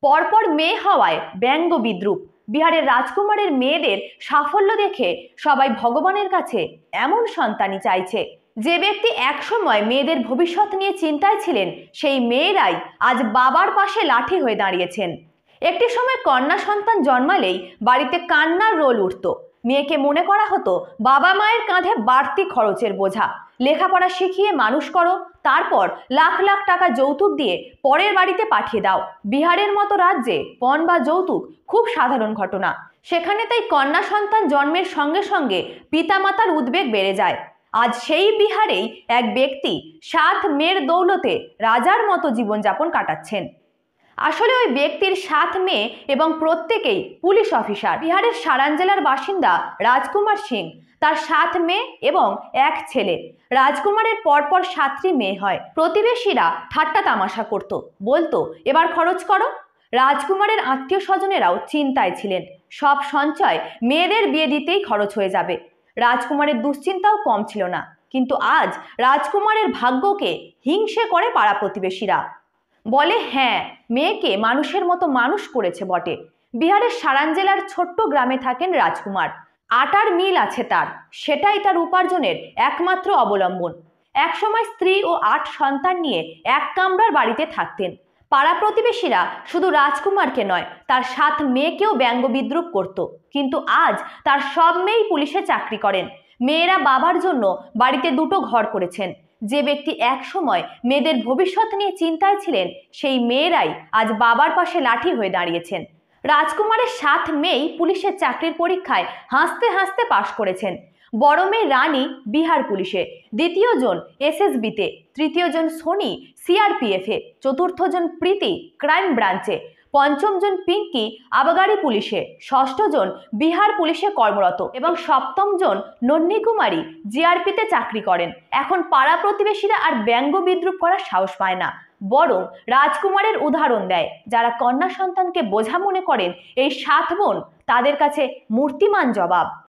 পরপর মেয়ে হওয়ায় ব্যঙ্গ বিদ্রূপ। বিহারের রাজকুমারের মেয়েদের সাফল্য দেখে সবাই ভগবানের কাছে এমন সন্তানই চাইছে। যে ব্যক্তি একসময় মেয়েদের ভবিষ্যৎ নিয়ে চিন্তায় ছিলেন, সেই মেয়েরাই আজ বাবার পাশে লাঠি হয়ে দাঁড়িয়েছেন। একটি সময় কন্যা সন্তান জন্মালেই বাড়িতে কান্নার রোল উঠত। মেয়েকে মনে করা হতো বাবা মায়ের কাঁধে বাড়তি খরচের বোঝা। লেখাপড়া শিখিয়ে মানুষ করো, তারপর লাখ লাখ টাকা যৌতুক দিয়ে পরের বাড়িতে পাঠিয়ে দাও। বিহারের মতো রাজ্যে পণ বা যৌতুক খুব সাধারণ ঘটনা। সেখানে তাই কন্যা সন্তান জন্মের সঙ্গে সঙ্গে পিতামাতার উদ্বেগ বেড়ে যায়। আজ সেই বিহারেই এক ব্যক্তি 7 মেয়ের দৌলতে রাজার মতো জীবনযাপন কাটাচ্ছেন। আসলে ওই ব্যক্তির 7 মেয়ে এবং প্রত্যেকেই পুলিশ অফিসার। বিহারের সারান জেলার বাসিন্দা রাজকুমার সিং, তার 7 মেয়ে এবং 1 ছেলে। রাজকুমারের পরপর 7টি মেয়ে হয়। প্রতিবেশীরা ঠাট্টা তামাশা করত, বলতো এবার খরচ করো। রাজকুমারের আত্মীয় স্বজনেরাও চিন্তায় ছিলেন, সব সঞ্চয় মেয়েদের বিয়ে দিতেই খরচ হয়ে যাবে। রাজকুমারের দুশ্চিন্তাও কম ছিল না। কিন্তু আজ রাজকুমারের ভাগ্যকে হিংসে করে পাড়া প্রতিবেশীরা। বলে হ্যাঁ, মেয়েকে মানুষের মতো মানুষ করেছে বটে। বিহারের সারান জেলার ছোট্ট গ্রামে থাকেন রাজকুমার। আটার মিল আছে তার, সেটাই তার উপার্জনের একমাত্র অবলম্বন। একসময় স্ত্রী ও 8 সন্তান নিয়ে এক কামরার বাড়িতে থাকতেন। পাড়া প্রতিবেশীরা শুধু রাজকুমারকে নয়, তার 7 মেয়েকেও ব্যঙ্গ বিদ্রূপ করত। কিন্তু আজ তার সব মেয়েই পুলিশে চাকরি করেন। মেয়েরা বাবার জন্য বাড়িতে 2টো ঘর করেছেন। যে ব্যক্তি এক সময় মেয়েদের ভবিষ্যৎ নিয়ে চিন্তায় ছিলেন, সেই মেয়েরাই আজ বাবার পাশে লাঠি হয়ে দাঁড়িয়েছেন। রাজকুমারের 7 মেয়েই পুলিশের চাকরির পরীক্ষায় হাসতে হাসতে পাশ করেছেন। বড় মেয়ে রানী বিহার পুলিশে, দ্বিতীয় জন এসএসবিতে, তৃতীয় জন সোনি সিআরপিএফে, চতুর্থ জন প্রীতি ক্রাইম ব্রাঞ্চে, পঞ্চম জন পিঙ্কি আবাগারি পুলিশে, ষষ্ঠ জন বিহার পুলিশে কর্মরত এবং সপ্তম জন নন্নী কুমারী জিআরপিতে চাকরি করেন। এখন পাড়া প্রতিবেশীরা আর ব্যঙ্গ বিদ্রূপ করার সাহস পায় না, বরং রাজকুমারের উদাহরণ দেয়। যারা কন্যা সন্তানকে বোঝা মনে করেন, এই 7 বোন তাদের কাছে মূর্তিমান জবাব।